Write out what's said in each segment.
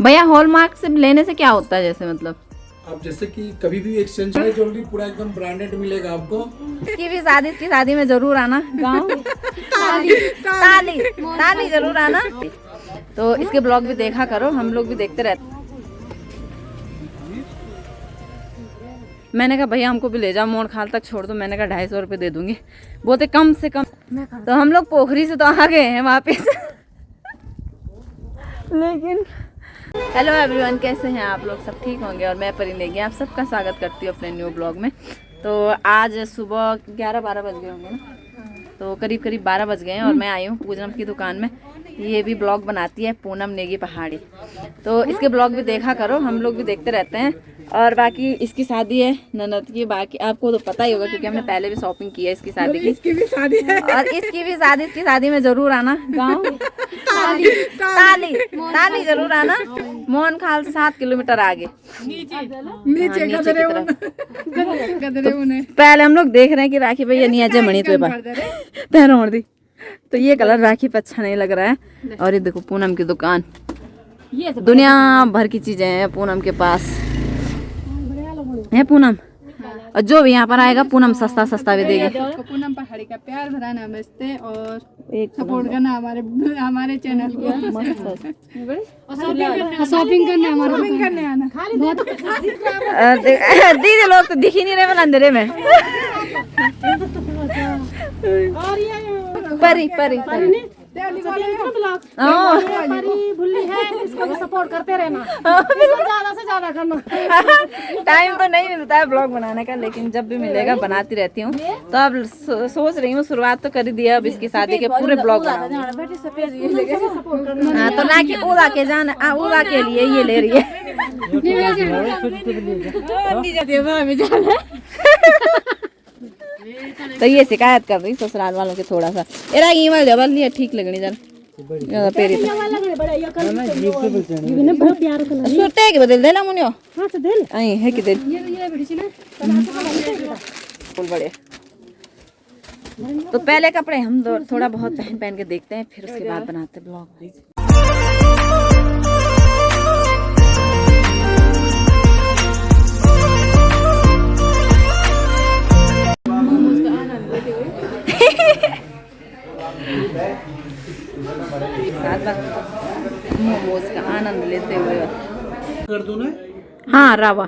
भैया हॉलमार्क से लेने से क्या होता है, जैसे मतलब आप जैसे कि कभी भी एक्सचेंज में ज्वेलरी पूरा एकदम ब्रांडेड मिलेगा आपको। इसकी शादी में जरूर आना गाँव ताली जरूर आना। तो इसके ब्लॉग भी देखा करो, हम लोग भी देखते रहते। मैंने कहा भैया हमको भी ले जाओ, मोहन खाल तक छोड़ दो। मैंने कहा 250 रुपये दे दूंगी, बोलते कम से कम। तो हम लोग पोखरी से तो आ गए हैं वापिस लेकिन हेलो एवरीवन, कैसे हैं आप लोग? सब ठीक होंगे। और मैं परी नेगी आप सबका स्वागत करती हूँ अपने न्यू ब्लॉग में। तो आज सुबह 11-12 बज गए होंगे ना, तो करीब 12 बज गए हैं और मैं आई हूँ पूनम की दुकान में। ये भी ब्लॉग बनाती है पूनम नेगी पहाड़ी, तो इसके ब्लॉग भी देखा करो, हम लोग भी देखते रहते हैं। और बाकी इसकी शादी है ननद की, बाकी आपको तो पता ही होगा क्योंकि हमने पहले भी शॉपिंग की है इसकी शादी की। इसकी भी शादी है और इसकी शादी में जरूर आना गाँव ताली जरूर आना। मोहन खाल से 7 किलोमीटर आगे नीचे की तरफ। पहले हम लोग देख रहे हैं कि राखी भैया नहीं अजय मणि तो पैरों दी, तो ये कलर राखी पे अच्छा नहीं लग रहा है। और ये देखो पूनम की दुकान, ये दुनिया भर की चीजें हैं पूनम के पास है। पूनम और जो भी यहाँ पर आएगा पूनम सस्ता सस्ता भी देगी। पूनम पहाड़ी का प्यार भरा नमस्ते और सपोर्ट करना हमारे चैनल को। शॉपिंग करने आना। दीदी लोग तो दिख ही नहीं रहे मन अंधेरे में। परी भूली है, इसको भी सपोर्ट करते रहना, ज्यादा से ज्यादा करना। टाइम तो नहीं मिलता है ब्लॉग बनाने का, लेकिन जब भी मिलेगा बनाती रहती हूँ। तो अब सोच रही हूँ, शुरुआत तो कर ही दिया, अब इसकी शादी के पूरे ब्लॉग हाँ, तो ना कि उड़ा के जाना, उड़ा के लिए ये ले रही है। तो ये शिकायत कर रही ससुराल वालों के थोड़ा सा एरा ईमेल जबल लिया ठीक लगनी जरा पेरी सुरते के बदल देला मुनियो। हां तो देल आई है कि देल ये बड़ी सी ना फुल बड़े। तो पहले कपड़े हम थोड़ा बहुत पहन के देखते हैं, फिर उसके बाद बनाते ब्लॉग। मोमोज का आनंद लेते हुए कर दो ना। हाँ रावा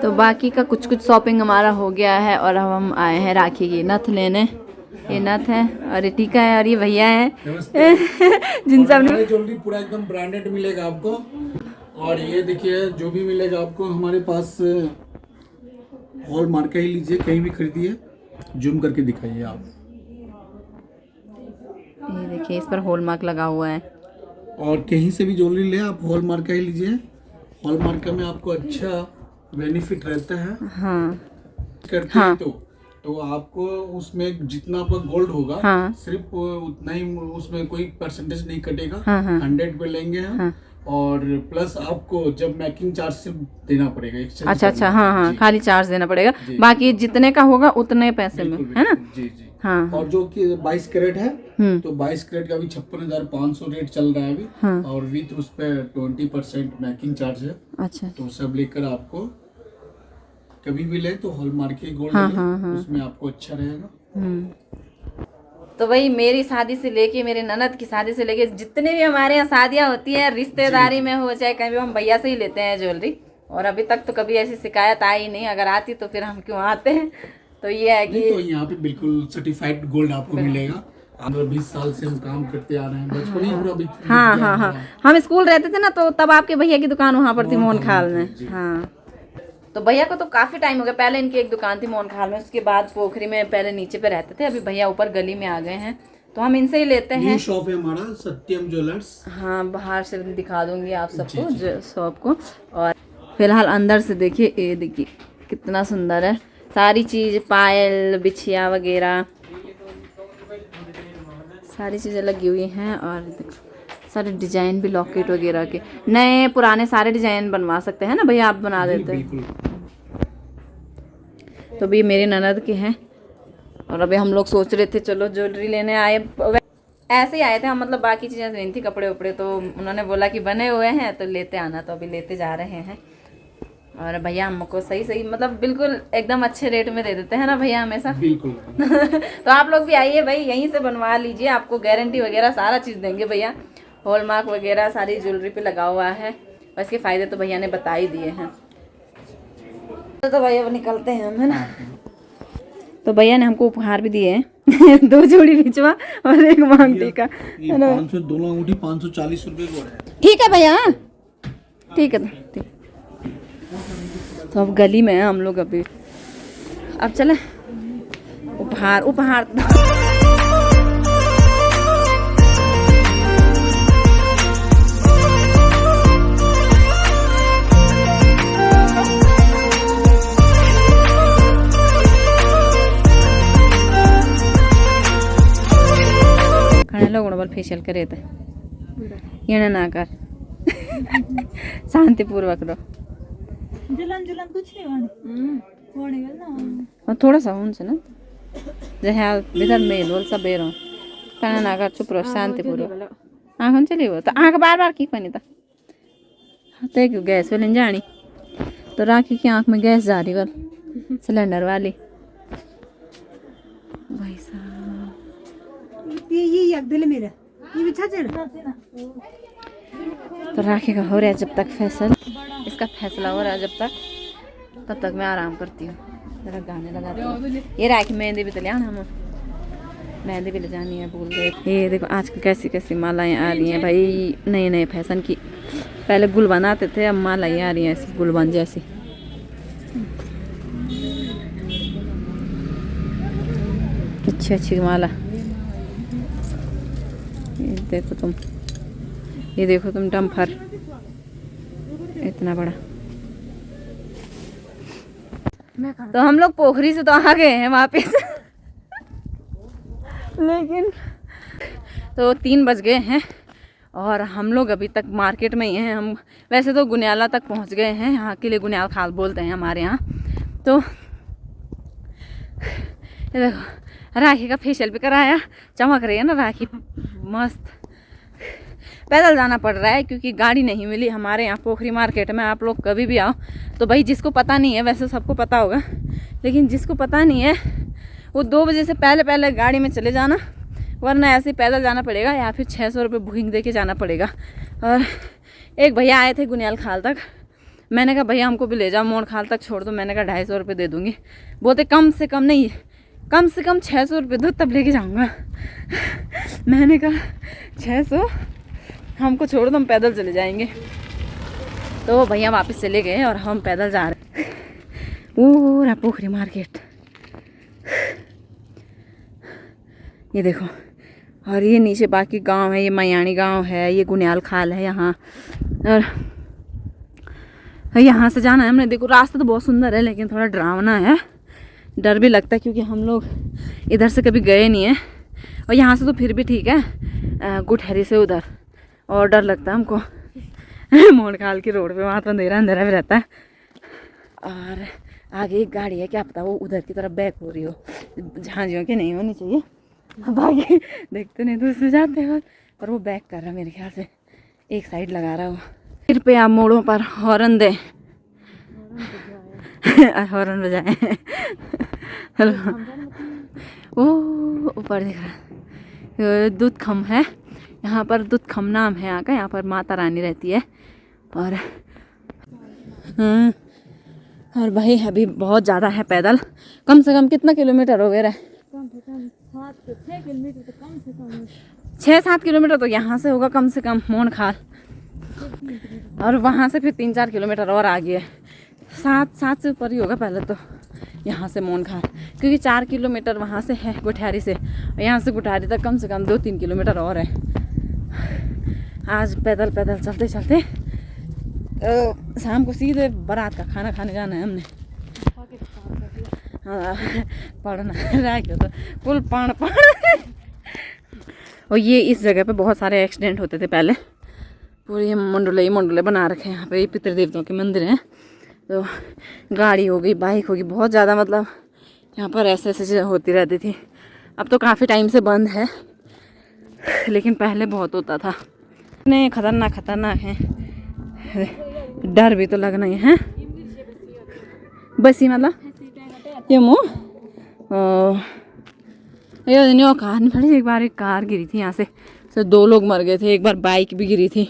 तो बाकी का कुछ शॉपिंग हमारा हो गया है और अब हम आए हैं राखी की नथ लेने। ये नथ है और ये टीका है और ये भैया है जिन सब ने ज्वेलरी पूरा एकदम ब्रांडेड मिलेगा आपको। और ये देखिए जो भी मिलेगा आपको हमारे पास हॉलमार्क का ही लीजिए, कहीं भी खरीदिए, जूम करके दिखाइए आप। ये देखिए इस पर हॉलमार्क लगा हुआ है। और कहीं से भी ज्वेलरी ले आप हॉलमार्क का ही लीजिए, हॉलमार्क का में आपको अच्छा बेनिफिट रहता है। हाँ करते हाँ। तो आपको उसमें जितना आपका गोल्ड होगा हाँ। सिर्फ उतना ही, उसमें कोई परसेंटेज नहीं कटेगा। हाँ, हाँ। 100 पे लेंगे हम। हाँ। और प्लस आपको जब मेकिंग चार्ज से देना पड़ेगा। अच्छा हाँ, खाली चार्ज देना पड़ेगा, बाकी जितने का होगा उतने पैसे में, है ना? जी। हाँ। और जो कि 22 कैरेट है, तो 22 कैरेट का भी 56,500 रेट चल रहा है अभी। हाँ। और विथ उस पे 20% मेकिंग चार्ज है। अच्छा। तो सब लेकर आपको कभी भी ले तो हॉलमार्क के गोल्ड उसमें आपको अच्छा रहेगा। तो वही मेरी शादी से लेके मेरे ननद की शादी से लेके जितने भी हमारे यहाँ शादियाँ होती है, रिश्तेदारी में हो चाहे कहीं भी, हम भैया से ही लेते हैं ज्वेलरी। और अभी तक तो कभी ऐसी शिकायत आई नहीं, अगर आती तो फिर हम क्यों आते हैं। तो ये है कि तो यहाँ पे बिल्कुल सर्टिफाइड गोल्ड आपको मिलेगा। 20 साल से हम काम करते आ रहे हैं, बचपन ही पूरा। हाँ, हम स्कूल रहते थे ना, तो तब आपके भैया की दुकान वहाँ पर थी मोहन खाल में। हाँ, तो भैया को तो काफी टाइम हो गया। पहले इनकी एक दुकान थी मोहन खाल में, उसके बाद पोखरी में पहले नीचे पे रहते थे, अभी भैया ऊपर गली में आ गए हैं, तो हम इनसे ही लेते हैं। शॉप है हमारा सत्यम ज्वेलर्स। हाँ, बाहर से दिखा दूंगी आप सबको शॉप को। और फिलहाल अंदर से देखिए, ये देखिए कितना सुंदर है, सारी चीज, पायल, बिछिया वगैरह सारी चीजें लगी हुई हैं। और सारे डिजाइन भी, लॉकेट वगैरह के नए पुराने सारे डिजाइन बनवा सकते हैं ना भैया, आप बना देते हैं। तो भी मेरी ननद के हैं। और अभी हम लोग सोच रहे थे चलो ज्वेलरी लेने आए, ऐसे ही आए थे हम, मतलब बाकी चीज़ें नहीं थी, कपड़े उपड़े, तो उन्होंने बोला कि बने हुए हैं तो लेते आना, तो अभी लेते जा रहे हैं। और भैया हमको सही मतलब बिल्कुल एकदम अच्छे रेट में दे देते हैं ना भैया हमेशा। बिल्कुल। तो आप लोग भी आइए भाई, यहीं से बनवा लीजिए, आपको गारंटी वगैरह सारा चीज़ देंगे भैया। हॉलमार्क वगैरह सारी ज्वेलरी पे लगा हुआ है, और इसके फ़ायदे तो भैया ने बता ही दिए हैं। तो भैया अब निकलते हैं हम, है ना। तो भैया ने हमको उपहार भी दिए हैं 2 जोड़ी बिचवा और 1 मांगटी का, ये 500 दोनों अंगूठी 540 रुपए को है। ठीक है भैया, ठीक है ठीक। तो अब गली में है हम लोग अभी, अब चले उपहार उपहार। लोग फेशियल करे थे ये ना कर शांतिपूर्वक रो जलन जलन कुछ नहीं होने और थोड़ा सा उनसे ना जहाँ भीतर मेल बोल सब बेरो कहना ना कर, चुप रहो शांतिपूर्वक। आँख चली वो तो आँख बार बार की पानी था तो क्यों गैस वाले जानी, तो राखी की आँख में गैस जा रही कल सिलेंडर वाली। भाई साहब ये दिल मेरा ये बिछा तो राखी का हो रहा है जब तक फैसल, इसका फैसला हो रहा है जब तक, तब तक मैं आराम करती हूँ, जरा गाने लगाती हूँ। ये राखी मेहंदी भी तो ले आना, हम मेहंदी भी ले जानी है, भूल गए। ये देखो आजकल कैसी कैसी मालाएं आ रही हैं भाई, नए नए फैशन की। पहले गुल बनाते थे, अब मालाएं आ रही हैं ऐसी गुलबन जैसी। अच्छी अच्छी माला, ये देखो तुम डम्फर इतना बड़ा। तो हम लोग पोखरी से तो आ गए हैं वापस लेकिन तो 3 बज गए हैं और हम लोग अभी तक मार्केट में ही हैं। हम वैसे तो गुनियाला तक पहुंच गए हैं, यहाँ के लिए गुनियाल खाल बोलते हैं हमारे यहाँ। तो ये देखो राखी का फेशियल भी कराया, चमक रही है ना राखी मस्त। पैदल जाना पड़ रहा है क्योंकि गाड़ी नहीं मिली हमारे यहाँ पोखरी मार्केट में। आप लोग कभी भी आओ तो भाई जिसको पता नहीं है, वैसे सबको पता होगा, लेकिन जिसको पता नहीं है वो 2 बजे से पहले पहले गाड़ी में चले जाना, वरना ऐसे पैदल जाना पड़ेगा या फिर 600 रुपये बुकिंग दे के जाना पड़ेगा। और एक भैया आए थे गुनियाल खाल तक, मैंने कहा भैया हमको भी ले जाओ, मोड़ खाल तक छोड़ दो। मैंने कहा 250 रुपये दे दूँगी। बोलते कम से कम नहीं, कम से कम 600 रुपये दो तब लेके जाऊँगा। मैंने कहा 600 हमको छोड़ दो, हम पैदल चले जाएंगे। तो भैया वापस चले गए और हम पैदल जा रहे हैं पूरा पोखरी मार्केट। ये देखो, और ये नीचे बाकी गांव है, ये मयाणी गांव है, ये गुनियाल खाल है यहाँ। और यहाँ से जाना है हमने। देखो रास्ता तो बहुत सुंदर है लेकिन थोड़ा डरावना है, डर भी लगता है क्योंकि हम लोग इधर से कभी गए नहीं है। और यहाँ से तो फिर भी ठीक है, गुठहरी से उधर और डर लगता है हमको मोड़ खाल की रोड पे, वहाँ तो अंधेरा अंधेरा भी रहता है। और आगे एक गाड़ी है, क्या पता वो उधर की तरफ बैक हो रही हो, झांझियों की नहीं होनी चाहिए। बाकी देखते नहीं तो उसमें जाते हैं, पर वो बैक कर रहा है मेरे ख्याल से, एक साइड लगा रहा है वो। कृपया मोड़ों पर हॉर्न दे हॉर्न बजाए। ओ ऊपर दिख रहा है दूध खम है, यहाँ पर दूध खम नाम है यहाँ का। यहाँ पर माता रानी रहती है। और भाई अभी बहुत ज़्यादा है पैदल, कम से कम कितना किलोमीटर हो गया? 6-7 किलोमीटर तो यहाँ से होगा कम से कम मोड़ खाल, और वहाँ से फिर 3-4 किलोमीटर और आगे है। 7 से ऊपर ही होगा पहले तो यहाँ से मोड़ खाल, क्योंकि 4 किलोमीटर वहाँ से है गुठियारी से, और यहाँ से गुठियारी तक कम से कम 2-3 किलोमीटर और है। आज पैदल पैदल चलते चलते शाम को सीधे बारात का खाना खाने जाना है हमने। हाँ पढ़ना रह गया तो कुल पाण। और ये इस जगह पे बहुत सारे एक्सीडेंट होते थे पहले, पूरे मंडले बना रखे हैं यहाँ पे। पितृ देवताओं के मंदिर हैं, तो गाड़ी हो गई, बाइक होगी, बहुत ज़्यादा मतलब यहाँ पर ऐसे ऐसे चीज़ें होती रहती थी। अब तो काफ़ी टाइम से बंद है, लेकिन पहले बहुत होता था। इतने खतरनाक खतरनाक हैं, डर भी तो लगना ही है। बस ये मतलब ये मुँह ये कार नहीं फटी। एक बार एक कार गिरी थी यहाँ से 2 लोग मर गए थे। एक बार बाइक भी गिरी थी।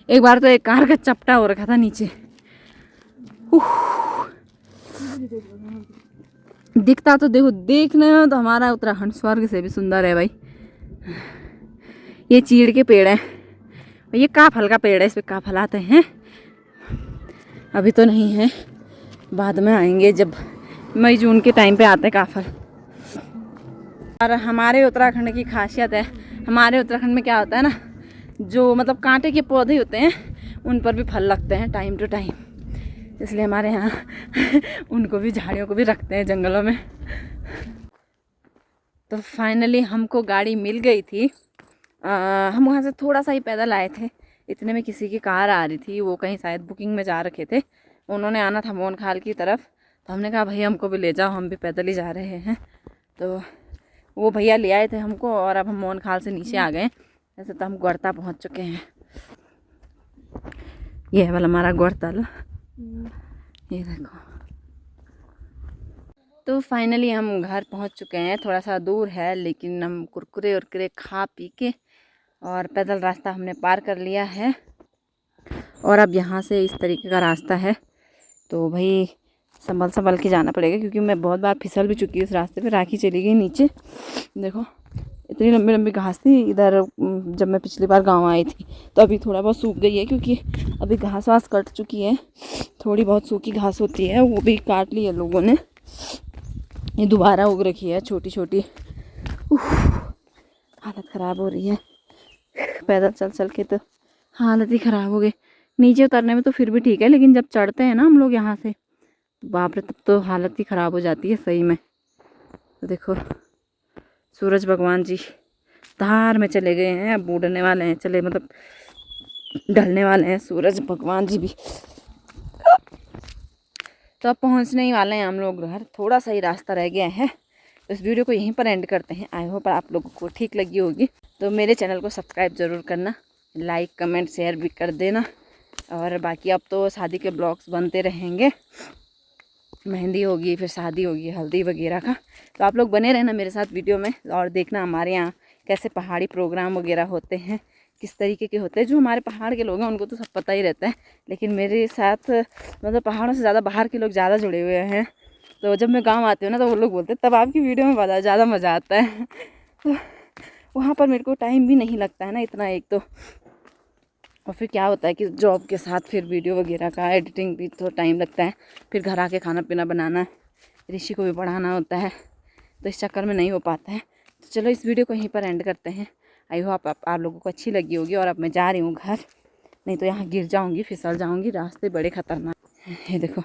एक बार तो एक कार का चपटा हो रखा था नीचे। दिखता तो देखो, देखने में तो हमारा उत्तराखंड स्वर्ग से भी सुंदर है भाई। ये चीड़ के पेड़ है। ये का फल का पेड़ है, इस पे का फल आते हैं। अभी तो नहीं है, बाद में आएंगे, जब मई जून के टाइम पे आते हैं का फल। और हमारे उत्तराखंड की खासियत है, हमारे उत्तराखंड में क्या होता है ना, जो मतलब कांटे के पौधे होते हैं उन पर भी फल लगते हैं टाइम टू टाइम। इसलिए हमारे यहाँ उनको भी, झाड़ियों को भी रखते हैं जंगलों में। तो फाइनली हमको गाड़ी मिल गई थी। हम वहाँ से थोड़ा सा ही पैदल आए थे। इतने में किसी की कार आ रही थी, वो कहीं शायद बुकिंग में जा रखे थे। उन्होंने आना था मोहन खाल की तरफ, तो हमने कहा भैया हमको भी ले जाओ, हम भी पैदल ही जा रहे हैं। तो वो भैया ले आए थे हमको, और अब हम मोहन खाल से नीचे आ गए। ऐसे तो हम ग्वारता पहुँच चुके हैं। ये है वाला हमारा ग्वारतल, ये देखो। तो फाइनली हम घर पहुंच चुके हैं। थोड़ा सा दूर है, लेकिन हम कुरकुरे उरकुरे खा पी के और पैदल रास्ता हमने पार कर लिया है। और अब यहाँ से इस तरीके का रास्ता है, तो भाई संभल के जाना पड़ेगा, क्योंकि मैं बहुत बार फिसल भी चुकी हूँ इस रास्ते पे। राखी चली गई नीचे, देखो इतनी लंबी लंबी घास थी इधर। जब मैं पिछली बार गांव आई थी तो अभी थोड़ा बहुत सूख गई है, क्योंकि अभी घास वास कट चुकी है। थोड़ी बहुत सूखी घास होती है, वो भी काट ली है लोगों ने। ये दोबारा उग रखी है छोटी छोटी। हालत ख़राब हो रही है, पैदल चल के तो हालत ही ख़राब हो गई। नीचे उतरने में तो फिर भी ठीक है, लेकिन जब चढ़ते हैं ना हम लोग यहाँ से, बाप रे, तब तो हालत ही ख़राब हो जाती है सही में। तो देखो सूरज भगवान जी धार में चले गए हैं, अब बूढ़ने वाले हैं, चले मतलब ढलने वाले हैं सूरज भगवान जी भी। तो अब पहुंचने ही वाले हैं हम लोग घर। थोड़ा सा ही रास्ता रह गया है। तो इस वीडियो को यहीं पर एंड करते हैं। आई होप आप लोगों को ठीक लगी होगी। तो मेरे चैनल को सब्सक्राइब ज़रूर करना, लाइक कमेंट शेयर भी कर देना। और बाकी अब तो शादी के ब्लॉग्स बनते रहेंगे। मेहंदी होगी, फिर शादी होगी, हल्दी वगैरह का। तो आप लोग बने रहना मेरे साथ वीडियो में, और देखना हमारे यहाँ कैसे पहाड़ी प्रोग्राम वगैरह होते हैं, किस तरीके के होते हैं। जो हमारे पहाड़ के लोग हैं उनको तो सब पता ही रहता है, लेकिन मेरे साथ मतलब पहाड़ों से ज़्यादा बाहर के लोग ज़्यादा जुड़े हुए हैं। तो जब मैं गांव आती हूँ ना, तो वो लोग बोलते हैं तब आपकी वीडियो में ज़्यादा मज़ा आता है। तो वहाँ पर मेरे को टाइम भी नहीं लगता है ना इतना, एक तो। और फिर क्या होता है कि जॉब के साथ फिर वीडियो वगैरह का एडिटिंग भी तो टाइम लगता है। फिर घर आके खाना पीना बनाना, ऋषि को भी पढ़ाना होता है, तो इस चक्कर में नहीं हो पाता है। तो चलो इस वीडियो को यहीं पर एंड करते हैं। आई होप आप लोगों को अच्छी लगी होगी। और अब मैं जा रही हूँ घर, नहीं तो यहाँ गिर जाऊँगी, फिसल जाऊँगी। रास्ते बड़े ख़तरनाक, ये देखो।